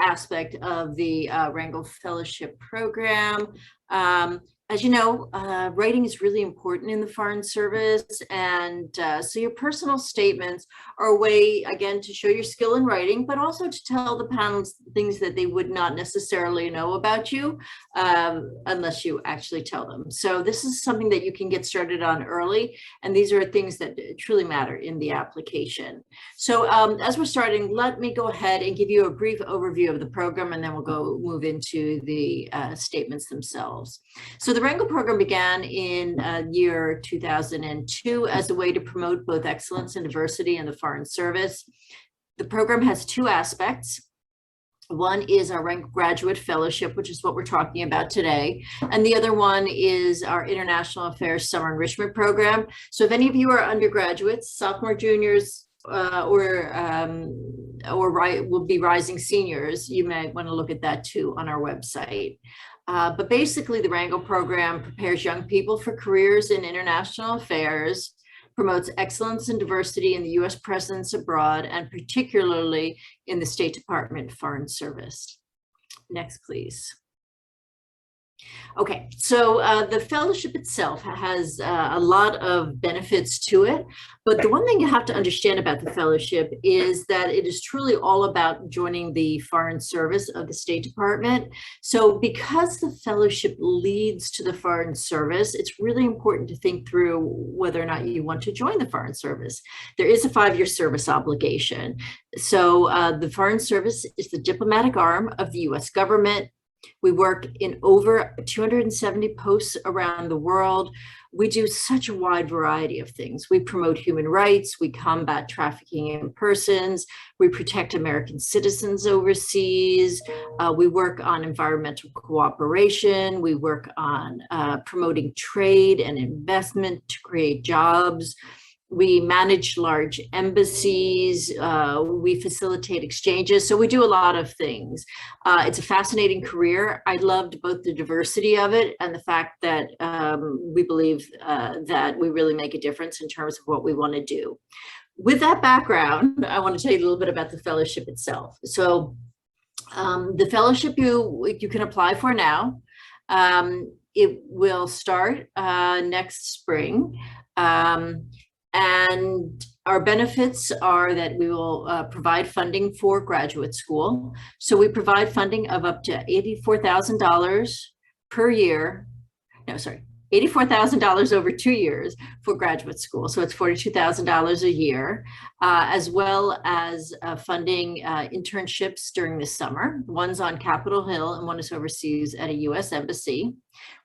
aspect of the Rangel Fellowship Program. As you know, writing is really important in the Foreign Service, and so your personal statements are a way, again, to show your skill in writing, but also to tell the panelists things that they would not necessarily know about you unless you actually tell them. So this is something that you can get started on early, and these are things that truly matter in the application. So as we're starting, let me go ahead and give you a brief overview of the program, and then we'll move into the statements themselves. So the Runge Program began in year 2002 as a way to promote both excellence and diversity in the Foreign Service. The program has two aspects. One is our Rangel Graduate Fellowship, which is what we're talking about today. And the other one is our International Affairs Summer Enrichment Program. So if any of you are undergraduates, sophomore, juniors, or will be rising seniors, you might want to look at that too on our website. But basically, the Rangel Program prepares young people for careers in international affairs, promotes excellence and diversity in the U.S. presence abroad, and particularly in the State Department Foreign Service. Next, please. Okay, so the fellowship itself has a lot of benefits to it, but the one thing you have to understand about the fellowship is that it is truly all about joining the Foreign Service of the State Department. So because the fellowship leads to the Foreign Service, it's really important to think through whether or not you want to join the Foreign Service. There is a 5-year service obligation. So the Foreign Service is the diplomatic arm of the U.S. government. We work in over 270 posts around the world. We do such a wide variety of things. We promote human rights, we combat trafficking in persons, we protect American citizens overseas, we work on environmental cooperation, we work on promoting trade and investment to create jobs. We manage large embassies, we facilitate exchanges, so we do a lot of things. It's a fascinating career. I loved both the diversity of it and the fact that we believe that we really make a difference in terms of what we want to do. With that background, I want to tell you a little bit about the fellowship itself. So the fellowship you can apply for now. It will start next spring. And our benefits are that we will provide funding for graduate school. So we provide funding of up to $84,000 per year. No, sorry, $84,000 over 2 years for graduate school. So it's $42,000 a year, as well as funding internships during the summer. One's on Capitol Hill and one is overseas at a U.S. embassy.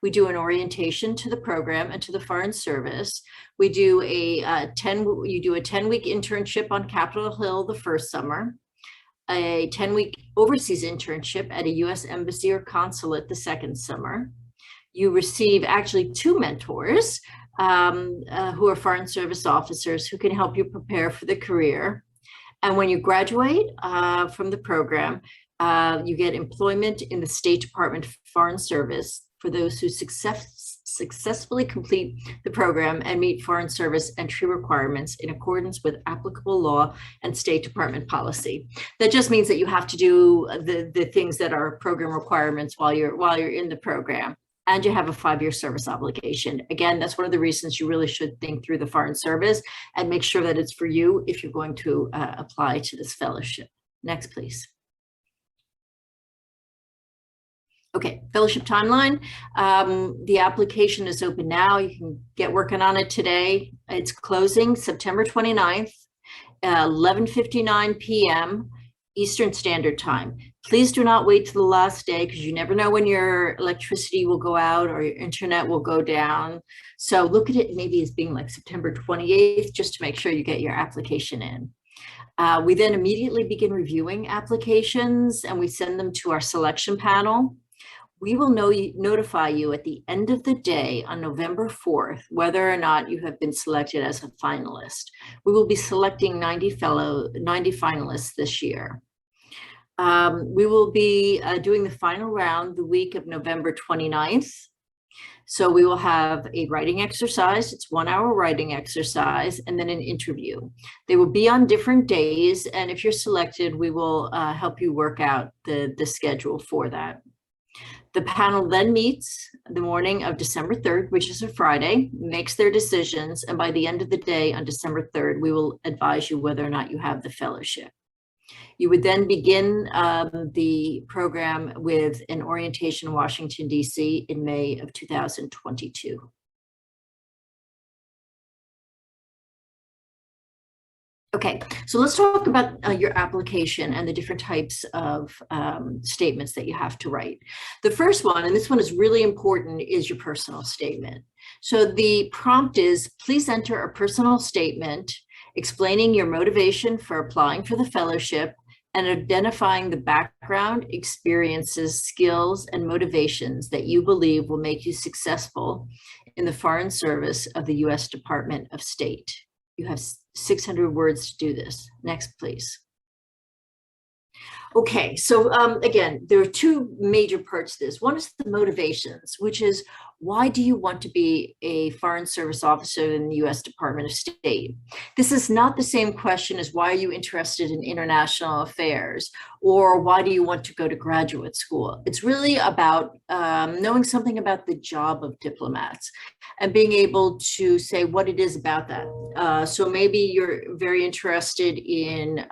We do an orientation to the program and to the Foreign Service. We do you do a 10-week internship on Capitol Hill the first summer, a 10-week overseas internship at a U.S. embassy or consulate the second summer. You receive actually 2 mentors who are Foreign Service officers who can help you prepare for the career. And when you graduate from the program, you get employment in the State Department Foreign Service for those who successfully complete the program and meet Foreign Service entry requirements in accordance with applicable law and State Department policy. That just means that you have to do the things that are program requirements while you're in the program. And you have a 5-year service obligation. Again, that's one of the reasons you really should think through the Foreign Service and make sure that it's for you if you're going to apply to this fellowship. Next, please. Okay, fellowship timeline. The application is open now. You can get working on it today. It's closing September 29th, 11:59 p.m. Eastern Standard Time. Please do not wait to the last day because you never know when your electricity will go out or your internet will go down. So look at it maybe as being like September 28th, just to make sure you get your application in. We then immediately begin reviewing applications and we send them to our selection panel. We will notify you at the end of the day on November 4th whether or not you have been selected as a finalist. We will be selecting 90 finalists this year. We will be doing the final round the week of November 29th. So we will have a writing exercise. It's 1 hour writing exercise, and then an interview. They will be on different days, and if you're selected, we will help you work out the schedule for that. The panel then meets the morning of December 3rd, which is a Friday, makes their decisions, and by the end of the day on December 3rd, we will advise you whether or not you have the fellowship. You would then begin the program with an orientation in Washington, D.C. in May of 2022. Okay, so let's talk about your application and the different types of statements that you have to write. The first one, and this one is really important, is your personal statement. So the prompt is, please enter a personal statement explaining your motivation for applying for the fellowship and identifying the background, experiences, skills, and motivations that you believe will make you successful in the Foreign Service of the U.S. Department of State. You have 600 words to do this. Next, please. Okay, so again, there are two major parts to this. One is the motivations, which is, why do you want to be a Foreign Service officer in the U.S. Department of State? This is not the same question as, why are you interested in international affairs, or why do you want to go to graduate school? It's really about knowing something about the job of diplomats and being able to say what it is about that. So maybe you're very interested in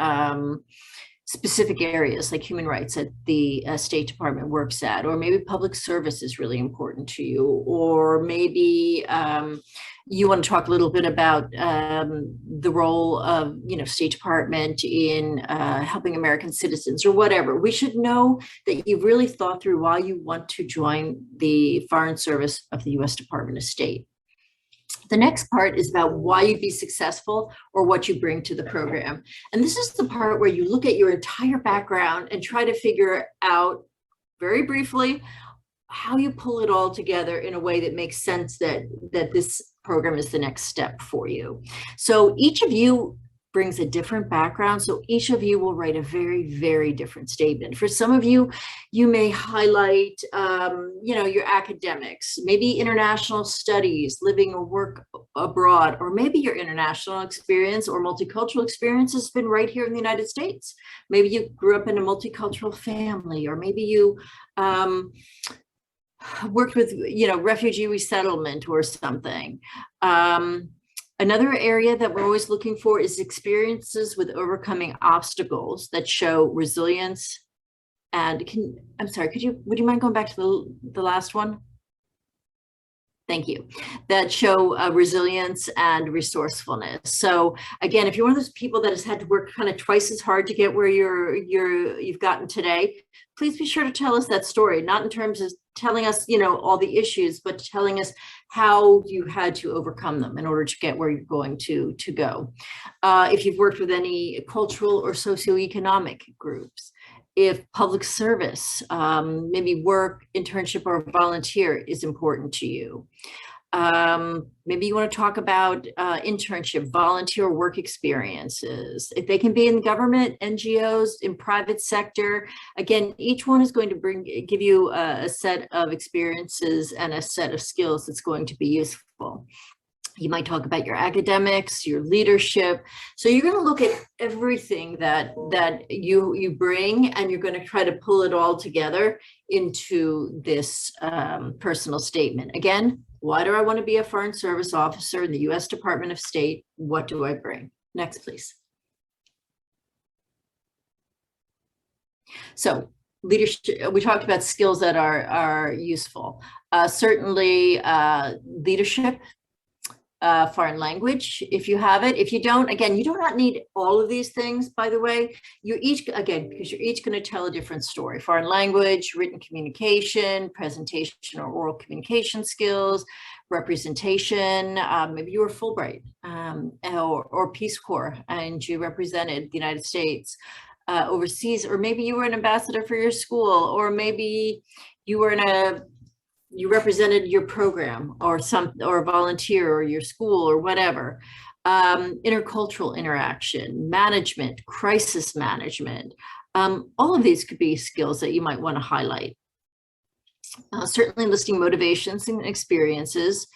specific areas like human rights that the State Department works at, or maybe public service is really important to you, or maybe you want to talk a little bit about the role of, State Department in helping American citizens or whatever. We should know that you've really thought through why you want to join the Foreign Service of the U.S. Department of State. The next part is about why you'd be successful or what you bring to the program. And this is the part where you look at your entire background and try to figure out, very briefly, how you pull it all together in a way that makes sense that this program is the next step for you. So each of you brings a different background. So each of you will write a very, very different statement. For some of you, you may highlight, your academics, maybe international studies, living or work abroad, or maybe your international experience or multicultural experience has been right here in the United States. Maybe you grew up in a multicultural family, or maybe you worked with, refugee resettlement or something. Another area that we're always looking for is experiences with overcoming obstacles that show resilience. And would you mind going back to the last one? Thank you. That show resilience and resourcefulness. So again, if you're one of those people that has had to work kind of twice as hard to get where you've gotten today, please be sure to tell us that story, not in terms of telling us, all the issues, but telling us how you had to overcome them in order to get where you're going to go. If you've worked with any cultural or socioeconomic groups, if public service, maybe work, internship, or volunteer is important to you. Maybe you want to talk about internship, volunteer work experiences. If they can be in government, NGOs, in private sector. Again, each one is going to give you a set of experiences and a set of skills that's going to be useful. You might talk about your academics, your leadership. So you're going to look at everything that you bring, and you're going to try to pull it all together into this personal statement. Again, why do I want to be a Foreign Service officer in the U.S. Department of State? What do I bring? Next, please. So leadership, we talked about skills that are useful. Certainly leadership. Foreign language, if you have it. If you don't, again, you do not need all of these things, by the way. You're each, again, because you're each going to tell a different story. Foreign language, written communication, presentation or oral communication skills, representation. Maybe you were Fulbright or Peace Corps and you represented the United States overseas, or maybe you were an ambassador for your school, or maybe you were you represented your program or a volunteer or your school or whatever. Intercultural interaction, management, crisis management. All of these could be skills that you might want to highlight. Certainly listing motivations and experiences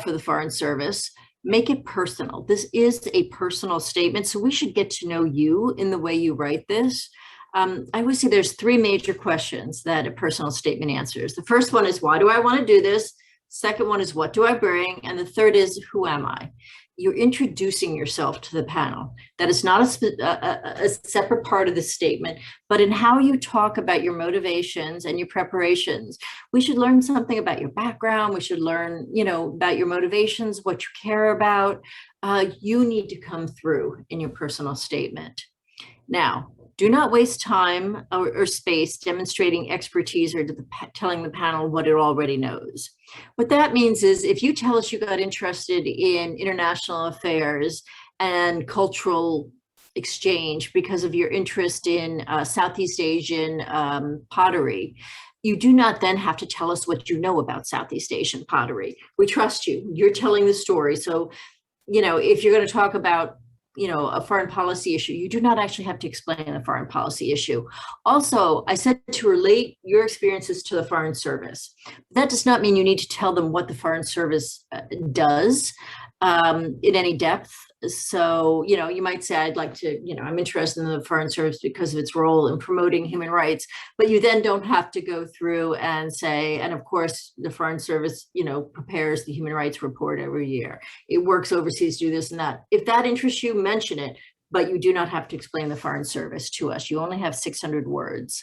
for the Foreign Service. Make it personal. This is a personal statement, so we should get to know you in the way you write this. I would say there's three major questions that a personal statement answers. The first one is, why do I want to do this? Second one is, what do I bring? And the third is, who am I? You're introducing yourself to the panel. That is not a separate part of the statement, but in how you talk about your motivations and your preparations. We should learn something about your background. We should learn, about your motivations, what you care about. You need to come through in your personal statement. Now, do not waste time or space demonstrating expertise or telling the panel what it already knows. What that means is, if you tell us you got interested in international affairs and cultural exchange because of your interest in Southeast Asian pottery, you do not then have to tell us what you know about Southeast Asian pottery. We trust you. You're telling the story. So, if you're going to talk about a foreign policy issue, you do not actually have to explain the foreign policy issue. Also, I said to relate your experiences to the Foreign Service. That does not mean you need to tell them what the Foreign Service does in any depth. So, you might say, I'd like to, I'm interested in the Foreign Service because of its role in promoting human rights, but you then don't have to go through and say, and of course, the Foreign Service, prepares the human rights report every year. It works overseas, do this and that. If that interests you, mention it, but you do not have to explain the Foreign Service to us. You only have 600 words.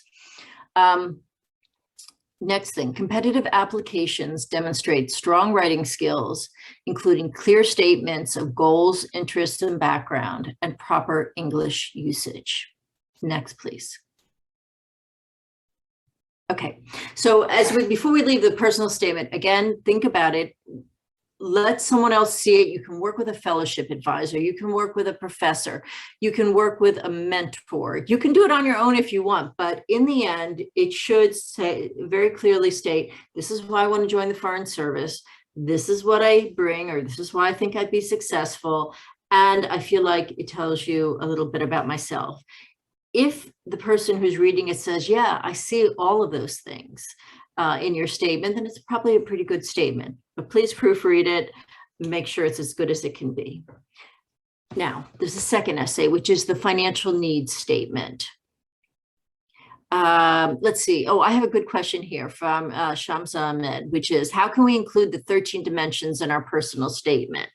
Next thing, competitive applications demonstrate strong writing skills, including clear statements of goals, interests, and background, and proper English usage. Next, please. Okay, so before we leave the personal statement, again, think about it. Let someone else see it. You can work with a fellowship advisor. You can work with a professor. You can work with a mentor. You can do it on your own if you want, but in the end, it should very clearly state, this is why I want to join the Foreign Service. This is what I bring, or this is why I think I'd be successful. And I feel like it tells you a little bit about myself. If the person who's reading it says, yeah, I see all of those things in your statement, then it's probably a pretty good statement. But please proofread it, make sure it's as good as it can be. Now, there's a second essay, which is the financial needs statement. Let's see. Oh, I have a good question here from Shamsa Ahmed, which is, how can we include the 13 dimensions in our personal statement?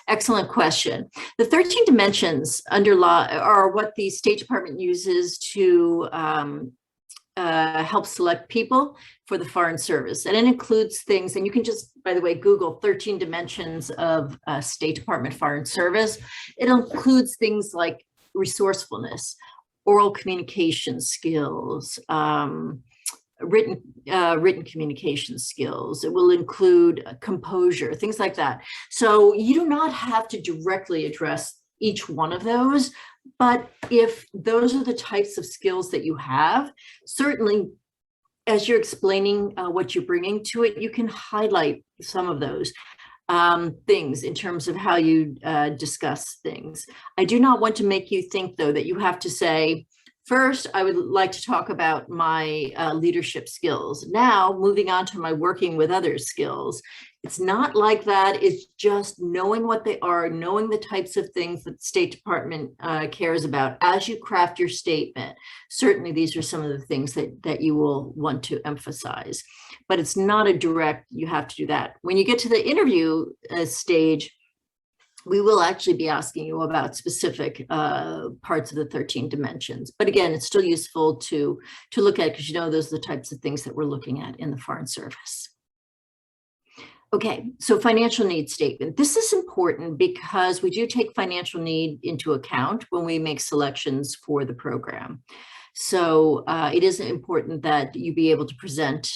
Excellent question. The 13 dimensions under law are what the State Department uses to help select people for the Foreign Service. And it includes things, and you can just, by the way, Google 13 dimensions of State Department Foreign Service. It includes things like resourcefulness, oral communication skills, written communication skills. It will include composure, things like that. So you do not have to directly address each one of those, but if those are the types of skills that you have, certainly as you're explaining what you're bringing to it, you can highlight some of those things in terms of how you discuss things. I do not want to make you think, though, that you have to say, first, I would like to talk about my leadership skills. Now, moving on to my working with others skills. It's not like that. It's just knowing what they are, knowing the types of things that the State Department cares about as you craft your statement. Certainly, these are some of the things that you will want to emphasize. But it's not a direct, you have to do that. When you get to the interview stage, we will actually be asking you about specific parts of the 13 dimensions. But again, it's still useful to look at, because those are the types of things that we're looking at in the Foreign Service. Okay, so financial need statement. This is important because we do take financial need into account when we make selections for the program. So it is important that you be able to present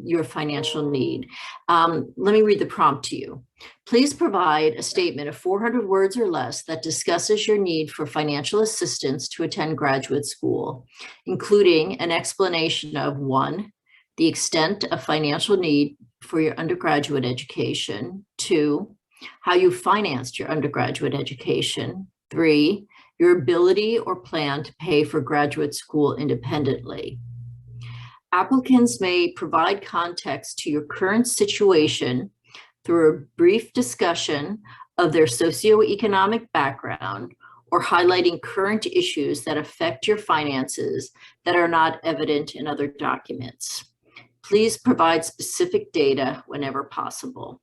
your financial need. Let me read the prompt to you. Please provide a statement of 400 words or less that discusses your need for financial assistance to attend graduate school, including an explanation of 1, the extent of financial need for your undergraduate education, 2, how you financed your undergraduate education, 3, your ability or plan to pay for graduate school independently. Applicants may provide context to your current situation through a brief discussion of their socioeconomic background or highlighting current issues that affect your finances that are not evident in other documents. Please provide specific data whenever possible.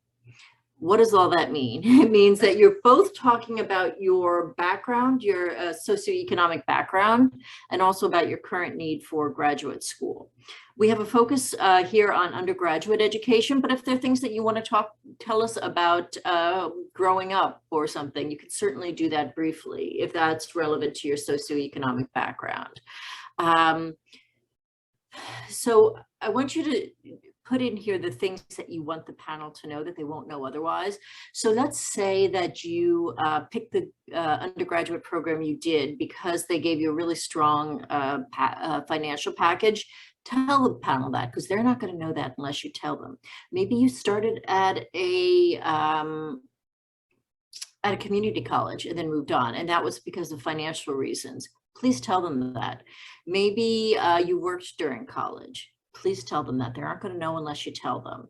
What does all that mean? It means that you're both talking about your background, your socioeconomic background, and also about your current need for graduate school. We have a focus here on undergraduate education, but if there are things that you want to tell us about growing up or something, you could certainly do that briefly if that's relevant to your socioeconomic background. So I want you to put in here the things that you want the panel to know that they won't know otherwise. So let's say that you picked the undergraduate program you did because they gave you a really strong financial package. Tell the panel that, because they're not going to know that unless you tell them. Maybe you started at a community college and then moved on, and that was because of financial reasons. Please tell them that. Maybe you worked during college. Please tell them that. They aren't going to know unless you tell them.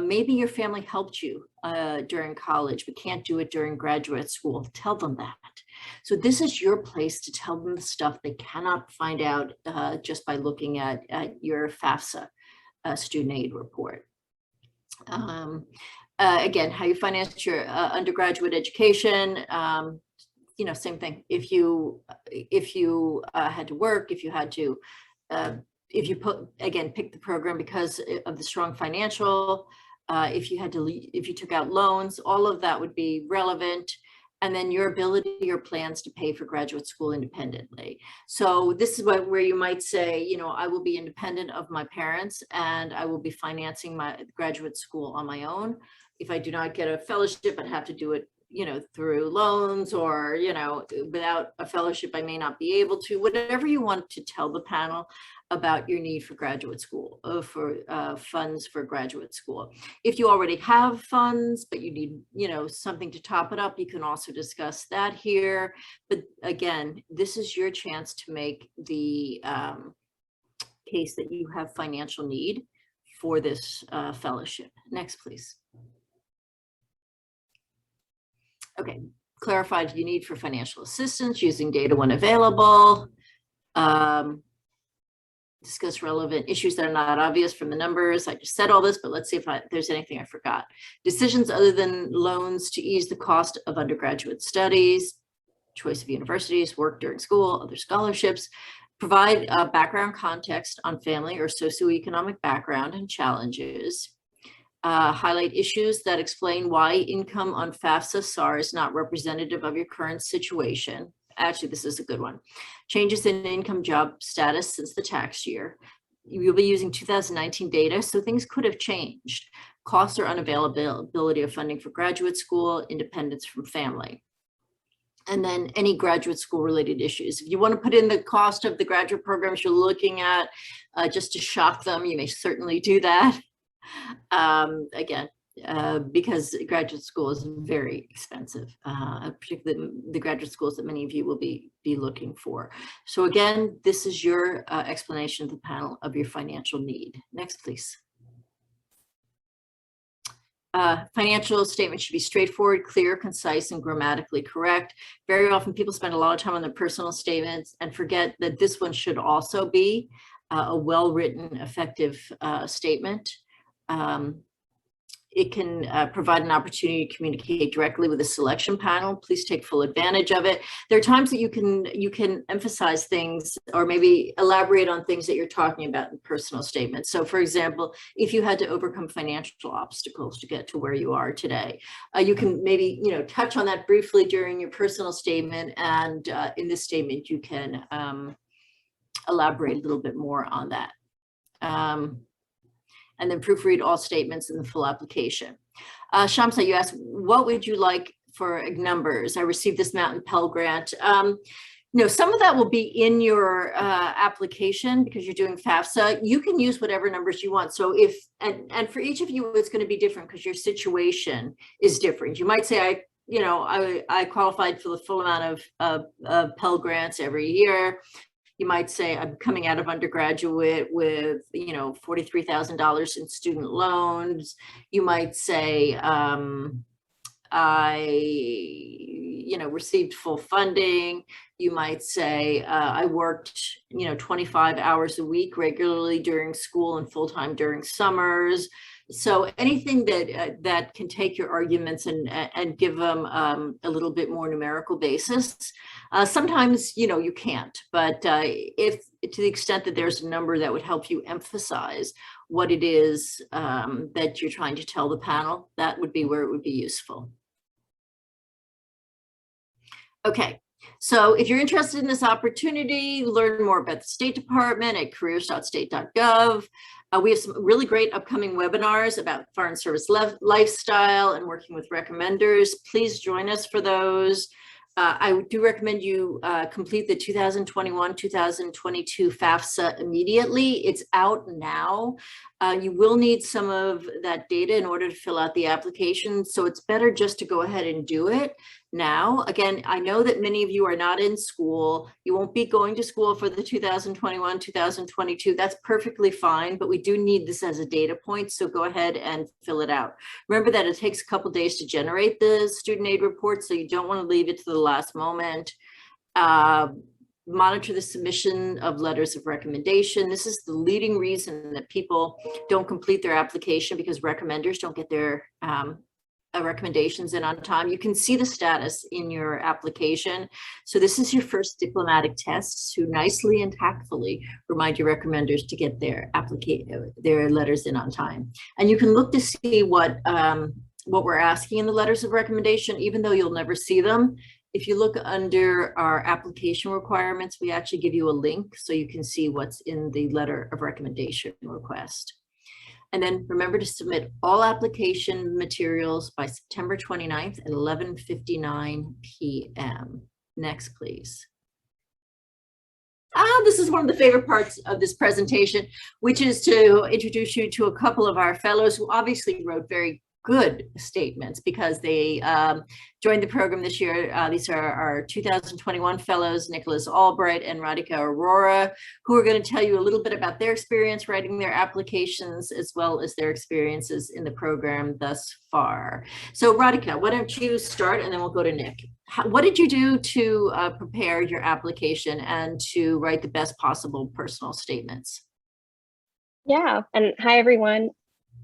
Maybe your family helped you during college, but can't do it during graduate school. Tell them that. So this is your place to tell them the stuff they cannot find out just by looking at your FAFSA student aid report. Again, how you finance your undergraduate education. You know, same thing. If you had to work, if you had to, if you pick the program because of the strong financial, if you took out loans, all of that would be relevant. And then your ability, your plans to pay for graduate school independently. So this is where you might say, you know, I will be independent of my parents and I will be financing my graduate school on my own. If I do not get a fellowship, I'd have to do it, you know, through loans, or, you know, without a fellowship, I may not be able to. Whatever you want to tell the panel about your need for graduate school, for funds for graduate school. If you already have funds, but you need, you know, something to top it up, you can also discuss that here. But again, this is your chance to make the case that you have financial need for this fellowship. Next, please. Okay, clarified your need for financial assistance using data when available. Discuss relevant issues that are not obvious from the numbers. I just said all this, but let's see if there's anything I forgot. Decisions other than loans to ease the cost of undergraduate studies, choice of universities, work during school, other scholarships. Provide background context on family or socioeconomic background and challenges. Highlight issues that explain why income on FAFSA SAR is not representative of your current situation. Actually, this is a good one. Changes in income job status since the tax year. You'll be using 2019 data, so things could have changed. Costs or unavailability of funding for graduate school, independence from family. And then any graduate school related issues. If you want to put in the cost of the graduate programs you're looking at, just to shock them, you may certainly do that. Again, because graduate school is very expensive, particularly the graduate schools that many of you will be looking for. So again, this is your explanation to the panel of your financial need. Next, please. Financial statement should be straightforward, clear, concise, and grammatically correct. Very often people spend a lot of time on their personal statements and forget that this one should also be a well-written, effective statement. It can provide an opportunity to communicate directly with the selection panel. Please take full advantage of it. There are times that you can emphasize things or maybe elaborate on things that you're talking about in personal statements. So for example, if you had to overcome financial obstacles to get to where you are today, you can maybe, you know, touch on that briefly during your personal statement, and in this statement you can elaborate a little bit more on that. And then proofread all statements in the full application. Shamsa, you asked, what would you like for numbers? I received this Mountain Pell Grant. No, some of that will be in your application because you're doing FAFSA. You can use whatever numbers you want. So if, and for each of you, it's going to be different because your situation is different. You might say, I qualified for the full amount of Pell Grants every year. You might say, I'm coming out of undergraduate with, $43,000 in student loans. You might say, I, received full funding. You might say, I worked, 25 hours a week regularly during school and full-time during summers. So anything that can take your arguments and give them a little bit more numerical basis. Sometimes, you can't, but if to the extent that there's a number that would help you emphasize what it is that you're trying to tell the panel, that would be where it would be useful. Okay, so if you're interested in this opportunity, learn more about the State Department at careers.state.gov. We have some really great upcoming webinars about foreign service lifestyle and working with recommenders. Please join us for those. I do recommend you complete the 2021-2022 FAFSA immediately. It's out now. You will need some of that data in order to fill out the application, so it's better just to go ahead and do it now. Again, I know that many of you are not in school. You won't be going to school for the 2021-2022. That's perfectly fine, but we do need this as a data point, so go ahead and fill it out. Remember that it takes a couple days to generate the student aid report, so you don't want to leave it to the last moment. Monitor the submission of letters of recommendation. This is the leading reason that people don't complete their application, because recommenders don't get their recommendations in on time. You can see the status in your application. So this is your first diplomatic test to nicely and tactfully remind your recommenders to get their letters in on time. And you can look to see what we're asking in the letters of recommendation, even though you'll never see them. If you look under our application requirements, we actually give you a link so you can see what's in the letter of recommendation request. And then remember to submit all application materials by September 29th at 11:59 p.m. Next, please. This is one of the favorite parts of this presentation, which is to introduce you to a couple of our fellows who obviously wrote very good statements because they joined the program this year. These are our 2021 fellows, Nicholas Albright and Radhika Aurora, who are going to tell you a little bit about their experience writing their applications, as well as their experiences in the program thus far. So Radhika, why don't you start, and then we'll go to Nick. What did you do to prepare your application and to write the best possible personal statements? Yeah, and hi everyone.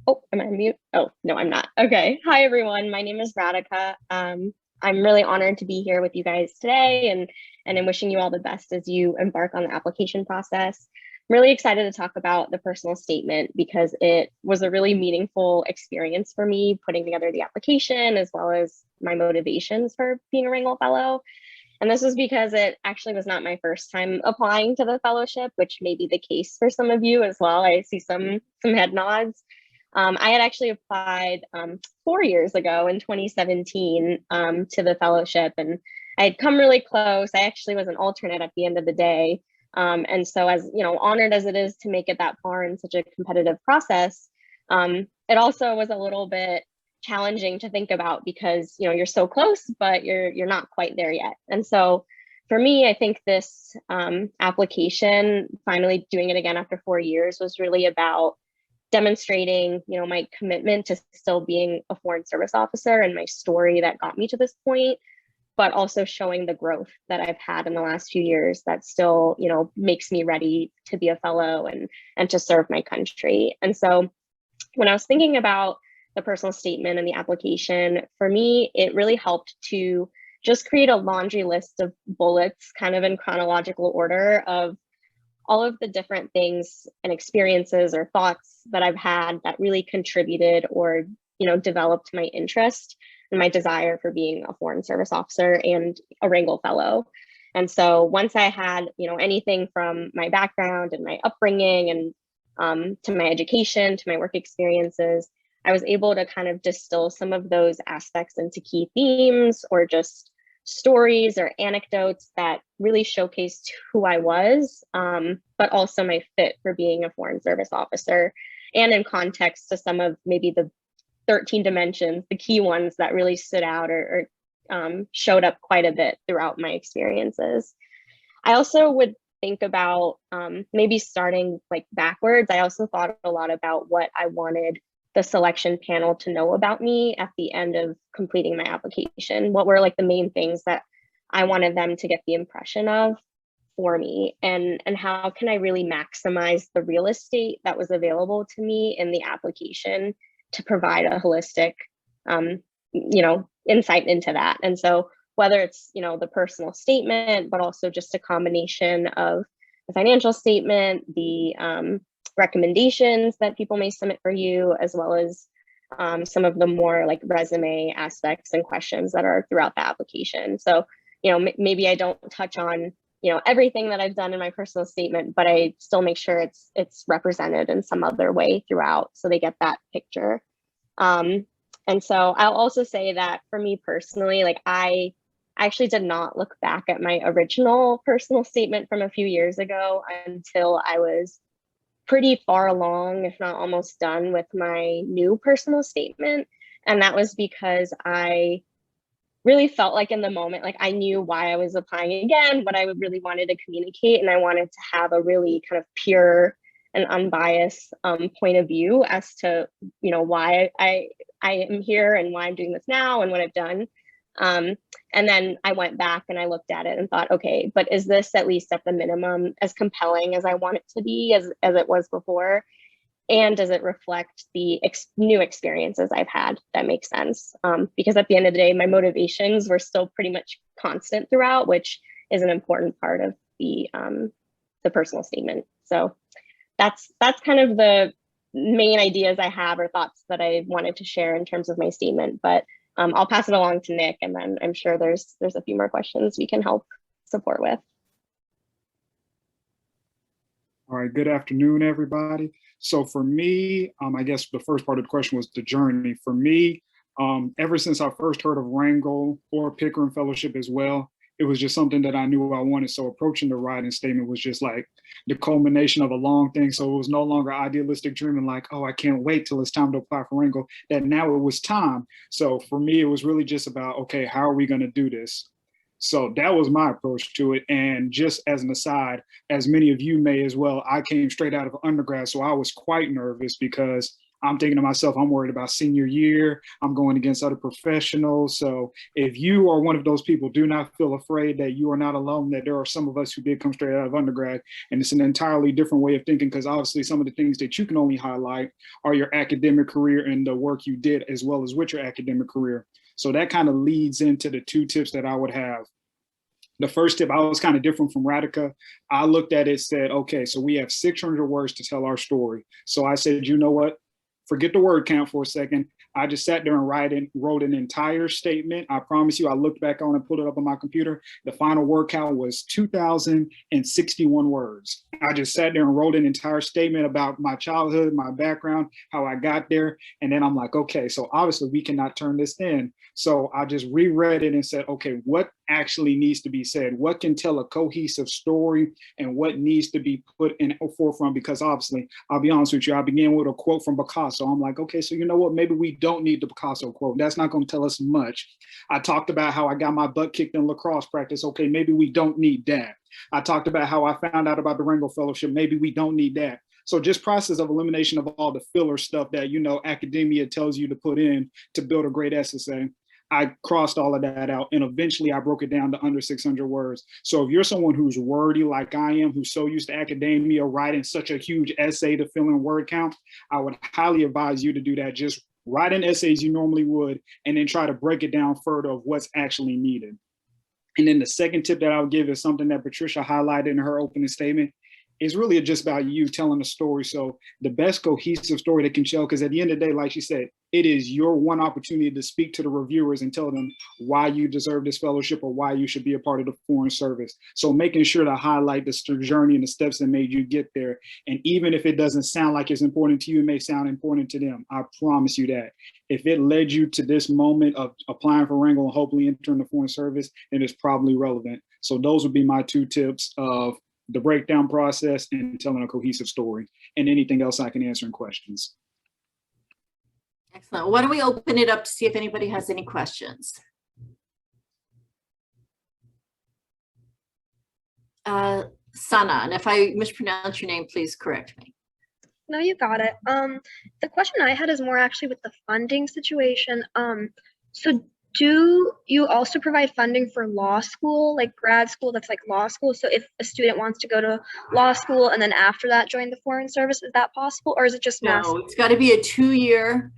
Oh, am I on mute? Oh, no, I'm not. Okay. Hi, everyone. My name is Radhika. I'm really honored to be here with you guys today, and I'm wishing you all the best as you embark on the application process. I'm really excited to talk about the personal statement because it was a really meaningful experience for me putting together the application, as well as my motivations for being a Rangel Fellow. And this was because it actually was not my first time applying to the fellowship, which may be the case for some of you as well. I see some head nods. I had actually applied 4 years ago in 2017 to the fellowship, and I had come really close. I actually was an alternate at the end of the day. And so, as you know, honored as it is to make it that far in such a competitive process, it also was a little bit challenging to think about because, you know, you're so close, but you're not quite there yet. And so for me, I think this application, finally doing it again after 4 years, was really about demonstrating, you know, my commitment to still being a foreign service officer and my story that got me to this point, but also showing the growth that I've had in the last few years that still, you know, makes me ready to be a fellow and to serve my country. And so when I was thinking about the personal statement and the application, for me, it really helped to just create a laundry list of bullets kind of in chronological order of all of the different things and experiences or thoughts that I've had that really contributed or, you know, developed my interest and my desire for being a foreign service officer and a Rangel Fellow. And so once I had, you know, anything from my background and my upbringing and to my education, to my work experiences, I was able to kind of distill some of those aspects into key themes or just stories or anecdotes that really showcased who I was, but also my fit for being a foreign service officer, and in context to some of maybe the 13 dimensions, the key ones that really stood out or showed up quite a bit throughout my experiences. I also would think about maybe starting like backwards, I also thought a lot about what I wanted the selection panel to know about me at the end of completing my application. What were like the main things that I wanted them to get the impression of for me, and how can I really maximize the real estate that was available to me in the application to provide a holistic insight into that. And so whether it's, the personal statement, but also just a combination of the financial statement, the recommendations that people may submit for you, as well as some of the more like resume aspects and questions that are throughout the application. So, maybe I don't touch on, everything that I've done in my personal statement, but I still make sure it's represented in some other way throughout, so they get that picture. And so I'll also say that for me personally, like I actually did not look back at my original personal statement from a few years ago until I was pretty far along, if not almost done, with my new personal statement. And that was because I really felt like in the moment, like I knew why I was applying again, what I really wanted to communicate. And I wanted to have a really kind of pure and unbiased point of view as to, why I am here and why I'm doing this now and what I've done. And then I went back and I looked at it and thought, okay, but is this at least at the minimum as compelling as I want it to be, as it was before? And does it reflect the new experiences I've had that makes sense? Because at the end of the day, my motivations were still pretty much constant throughout, which is an important part of the personal statement. So that's kind of the main ideas I have or thoughts that I wanted to share in terms of my statement. But I'll pass it along to Nick, and then I'm sure there's a few more questions we can help support with. All right, good afternoon, everybody. So for me, I guess the first part of the question was the journey. For me, ever since I first heard of Rangel or Pickering Fellowship as well, it was just something that I knew I wanted. So approaching the writing statement was just like the culmination of a long thing. So it was no longer idealistic dreaming like, oh, I can't wait till it's time to apply for Rangel, that now it was time. So for me, it was really just about, okay, how are we going to do this? So that was my approach to it. And just as an aside, as many of you may as well, I came straight out of undergrad. So I was quite nervous because I'm thinking to myself, I'm worried about senior year. I'm going against other professionals. So if you are one of those people, do not feel afraid that you are not alone, that there are some of us who did come straight out of undergrad. And it's an entirely different way of thinking, because obviously some of the things that you can only highlight are your academic career and the work you did, as well as with your academic career. So that kind of leads into the two tips that I would have. The first tip, I was kind of different from Radhika. I looked at it, said, okay, so we have 600 words to tell our story. So I said, you know what? Forget the word count for a second. I just sat there and wrote an entire statement. I promise you, I looked back on and pulled it up on my computer. The final word count was 2,061 words. I just sat there and wrote an entire statement about my childhood, my background, how I got there. And then I'm like, okay, so obviously we cannot turn this in. So I just reread it and said, okay, what actually needs to be said? What can tell a cohesive story, and what needs to be put in the forefront? Because obviously, I'll be honest with you, I began with a quote from Picasso. I'm like, okay, so you know what? Maybe we don't need the Picasso quote. That's not going to tell us much. I talked about how I got my butt kicked in lacrosse practice. Okay, maybe we don't need that. I talked about how I found out about the Rangel Fellowship. Maybe we don't need that. So just process of elimination of all the filler stuff that, academia tells you to put in to build a great essay. I crossed all of that out, and eventually I broke it down to under 600 words. So if you're someone who's wordy like I am, who's so used to academia, writing such a huge essay to fill in word count, I would highly advise you to do that. Just write in essays you normally would, and then try to break it down further of what's actually needed. And then the second tip that I would give is something that Patricia highlighted in her opening statement. It's really just about you telling a story. So the best cohesive story that can tell, because at the end of the day, like she said, it is your one opportunity to speak to the reviewers and tell them why you deserve this fellowship or why you should be a part of the Foreign Service. So making sure to highlight the journey and the steps that made you get there. And even if it doesn't sound like it's important to you, it may sound important to them. I promise you that. If it led you to this moment of applying for Rangel and hopefully entering the Foreign Service, then it's probably relevant. So those would be my two tips of the breakdown process and telling a cohesive story, and anything else I can answer in questions. Excellent. Why don't we open it up to see if anybody has any questions? Sana, and if I mispronounce your name, please correct me. No, you got it. The question I had is more actually with the funding situation. So do you also provide funding for law school, like grad school that's like law school? So if a student wants to go to law school and then after that join the Foreign Service, is that possible? Or is it just master? No, it's got to be a 2-year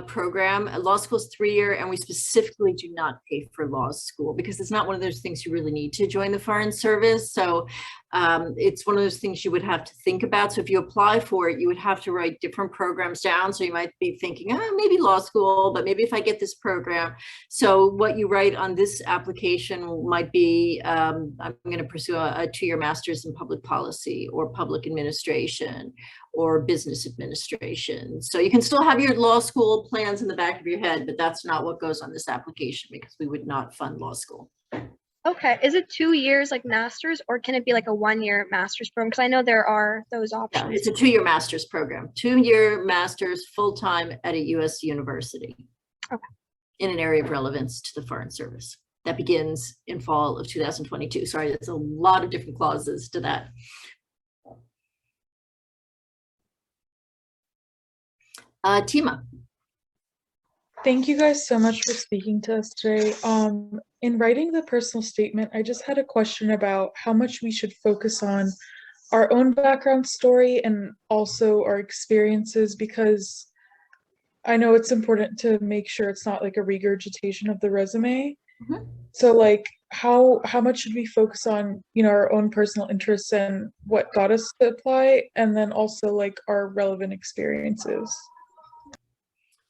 program. Law school's 3-year, and we specifically do not pay for law school because it's not one of those things you really need to join the Foreign Service. So it's one of those things you would have to think about. So if you apply for it, you would have to write different programs down. So you might be thinking, maybe law school, but maybe if I get this program. So what you write on this application might be, I'm going to pursue a 2-year master's in public policy or public administration or business administration. So you can still have your law school plans in the back of your head, but that's not what goes on this application because we would not fund law school. Okay, is it 2 years like master's, or can it be like a 1-year master's program? Because I know there are those Yeah, options. it's a 2-year master's program, 2-year master's full-time at a US university. Okay. In an area of relevance to the Foreign Service. That begins in fall of 2022. Sorry, there's a lot of different clauses to that. Tima. Thank you guys so much for speaking to us today. In writing the personal statement, I just had a question about how much we should focus on our own background story and also our experiences, because I know it's important to make sure it's not like a regurgitation of the resume. Mhm. So like how much should we focus on, you know, our own personal interests and what got us to apply, and then also like our relevant experiences?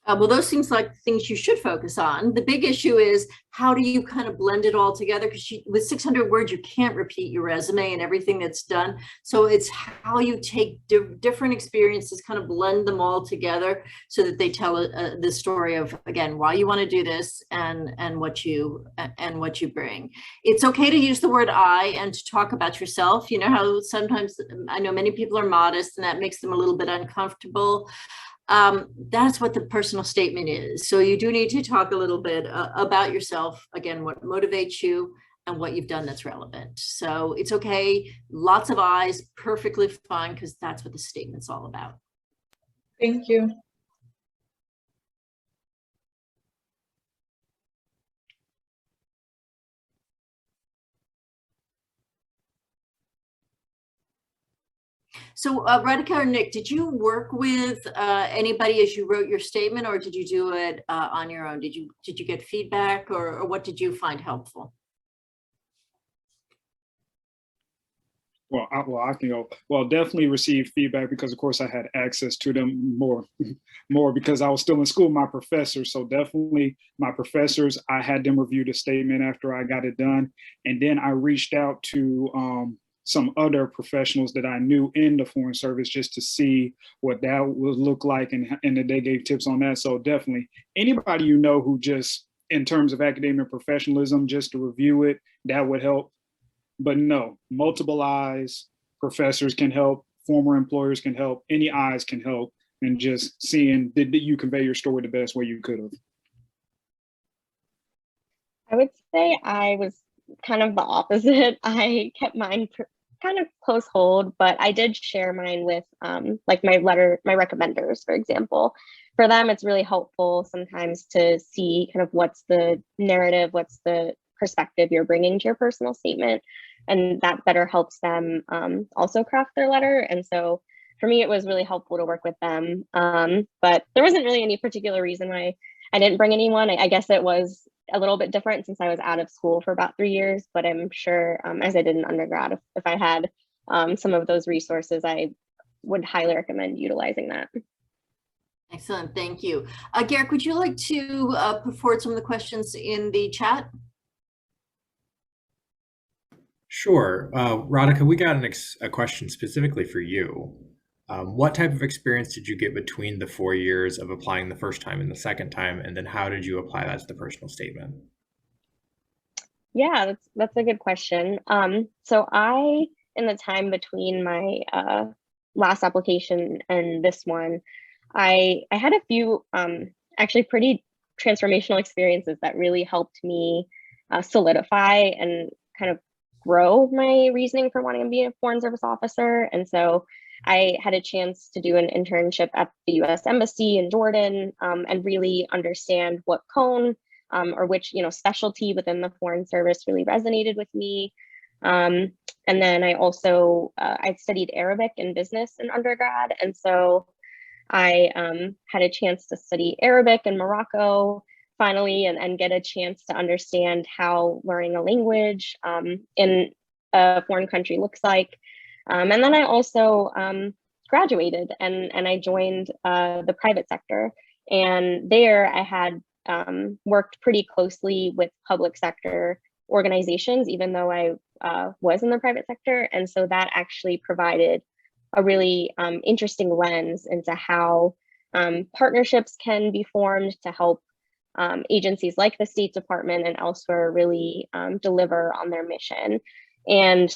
Well, those seems like things you should focus on. The big issue is how do you kind of blend it all together? Because with 600 words, you can't repeat your resume and everything that's done. So it's how you take different experiences, kind of blend them all together so that they tell the story of, again, why you want to do this and what you bring. It's okay to use the word I and to talk about yourself. You know how sometimes I know many people are modest and that makes them a little bit uncomfortable. That's what the personal statement is. So you do need to talk a little bit about yourself, again, what motivates you and what you've done that's relevant. So it's okay. Lots of I's, perfectly fine, because that's what the statement's all about. Thank you. So Radhika or Nick, did you work with anybody as you wrote your statement, or did you do it on your own? Did you get feedback, or what did you find helpful? Well, I can go. Well, definitely received feedback because, of course, I had access to them more because I was still in school. My professors, so definitely my professors, I had them review the statement after I got it done, and then I reached out to some other professionals that I knew in the Foreign Service just to see what that would look like, and they gave tips on that. So definitely anybody you know who just, in terms of academic professionalism, just to review it, that would help. But no, multiple eyes, professors can help, former employers can help, any eyes can help, and just seeing did you convey your story the best way you could have. I would say I was kind of the opposite. I kept mine kind of close hold, but I did share mine with like my recommenders, for example. For them, it's really helpful sometimes to see kind of what's the narrative, what's the perspective you're bringing to your personal statement, and that better helps them also craft their letter. And so for me, it was really helpful to work with them, but there wasn't really any particular reason why I didn't bring anyone. I guess it was a little bit different since I was out of school for about 3 years, but I'm sure as I did an undergrad, if I had some of those resources, I would highly recommend utilizing that. Excellent, thank you. Garrick, would you like to put forward some of the questions in the chat? Sure. Radhika, we got a question specifically for you. What type of experience did you get between the 4 years of applying the first time and the second time? And then how did you apply that to the personal statement? Yeah, that's a good question. So in the time between my last application and this one, I had a few actually pretty transformational experiences that really helped me solidify and kind of grow my reasoning for wanting to be a foreign service officer. And so I had a chance to do an internship at the US Embassy in Jordan, and really understand what cone or which specialty within the foreign service really resonated with me. And then I also I studied Arabic and business in undergrad, and so I had a chance to study Arabic in Morocco finally, and get a chance to understand how learning a language in a foreign country looks like. And then I also graduated, and I joined the private sector. And there I had worked pretty closely with public sector organizations, even though I was in the private sector. And so that actually provided a really interesting lens into how partnerships can be formed to help agencies like the State Department and elsewhere really deliver on their mission. And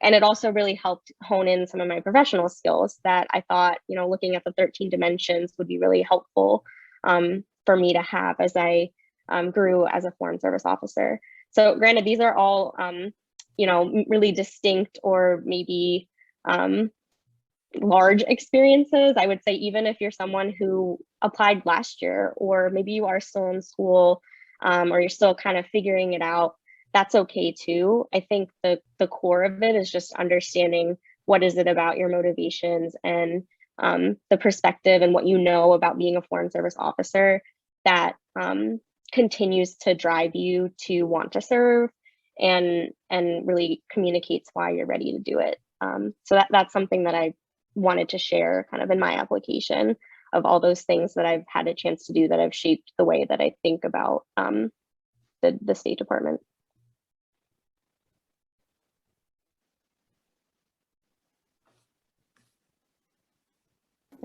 it also really helped hone in some of my professional skills that I thought, looking at the 13 dimensions would be really helpful for me to have as I grew as a foreign service officer. So granted, these are all, really distinct or maybe large experiences. I would say even if you're someone who applied last year, or maybe you are still in school or you're still kind of figuring it out, that's okay too. I think the core of it is just understanding what is it about your motivations and the perspective and what you know about being a foreign service officer that continues to drive you to want to serve and really communicates why you're ready to do it. So that's something that I wanted to share kind of in my application of all those things that I've had a chance to do that have shaped the way that I think about the State Department.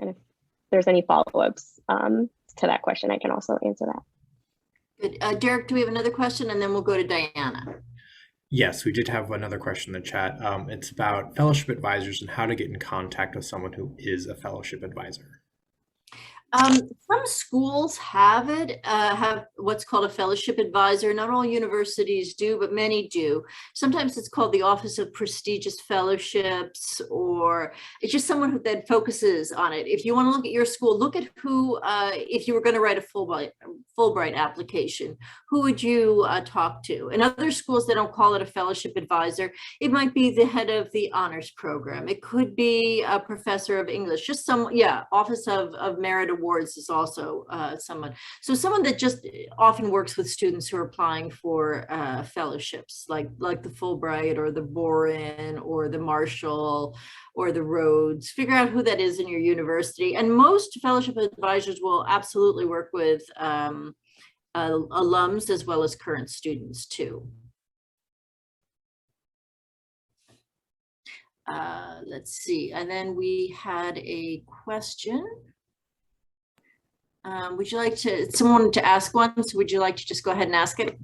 And if there's any follow-ups to that question, I can also answer that. Good. Derek, do we have another question? And then we'll go to Diana. Yes, we did have another question in the chat. It's about fellowship advisors and how to get in contact with someone who is a fellowship advisor. Some schools have what's called a fellowship advisor. Not all universities do, but many do. Sometimes it's called the Office of Prestigious Fellowships, or it's just someone that focuses on it. If you want to look at your school, look at who, if you were going to write a Fulbright application, who would you talk to? In other schools, they don't call it a fellowship advisor. It might be the head of the honors program. It could be a professor of English, just Office of Merit Awards is also someone that just often works with students who are applying for fellowships like the Fulbright or the Boren or the Marshall or the Rhodes. Figure out who that is in your university, and most fellowship advisors will absolutely work with alums as well as current students too. Let's see, and then we had a question. Would you like someone to ask one? So would you like to just go ahead and ask it?